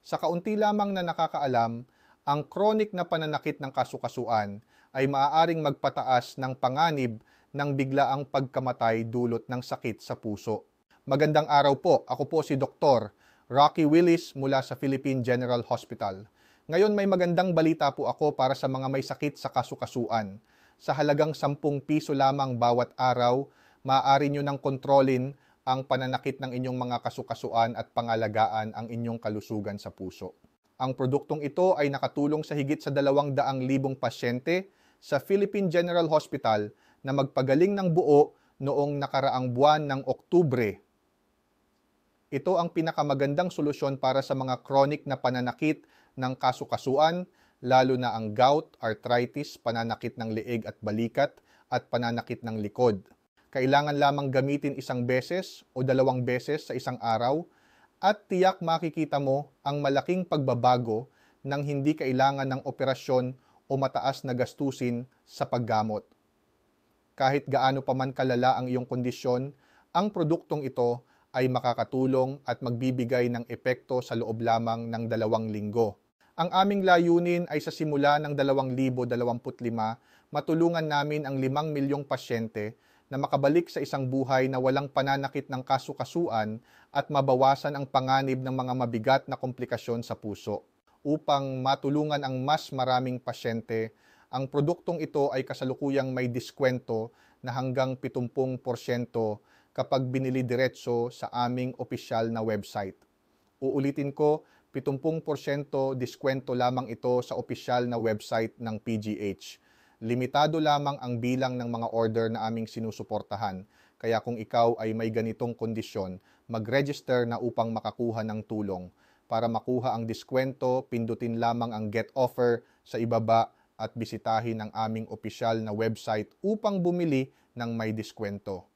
Sa kaunti lamang na nakakaalam, ang chronic na pananakit ng kasukasuan ay maaaring magpataas ng panganib ng biglaang pagkamatay dulot ng sakit sa puso. Magandang araw po, ako po si Dr. Rocky Willis mula sa Philippine General Hospital. Ngayon may magandang balita po ako para sa mga may sakit sa kasukasuan. Sa halagang 10 piso lamang bawat araw, maaari nyo nang kontrolin ang pananakit ng inyong mga kasukasuan at pangalagaan ang inyong kalusugan sa puso. Ang produktong ito ay nakatulong sa higit sa 200,000 pasyente sa Philippine General Hospital na magpagaling ng buo noong nakaraang buwan ng Oktubre. Ito ang pinakamagandang solusyon para sa mga chronic na pananakit ng kasukasuan, lalo na ang gout, arthritis, pananakit ng leeg at balikat, at pananakit ng likod. Kailangan lamang gamitin 1 beses o 2 beses sa isang araw at tiyak makikita mo ang malaking pagbabago nang hindi kailangan ng operasyon o mataas na gastusin sa paggamot. Kahit gaano pa man kalala ang iyong kondisyon, ang produktong ito ay makakatulong at magbibigay ng epekto sa loob lamang ng 2 linggo. Ang aming layunin ay sa simula ng 2025, matulungan namin ang 5 milyong pasyente na makabalik sa isang buhay na walang pananakit ng kasukasuan at mabawasan ang panganib ng mga mabigat na komplikasyon sa puso. Upang matulungan ang mas maraming pasyente, ang produktong ito ay kasalukuyang may diskwento na hanggang 70% kapag binili diretso sa aming opisyal na website. Uulitin ko, 70% diskwento lamang ito sa opisyal na website ng PGH. Limitado lamang ang bilang ng mga order na aming sinusuportahan, kaya kung ikaw ay may ganitong kondisyon, mag-register na upang makakuha ng tulong. Para makuha ang diskwento, pindutin lamang ang Get Offer sa ibaba at bisitahin ang aming opisyal na website upang bumili ng may diskwento.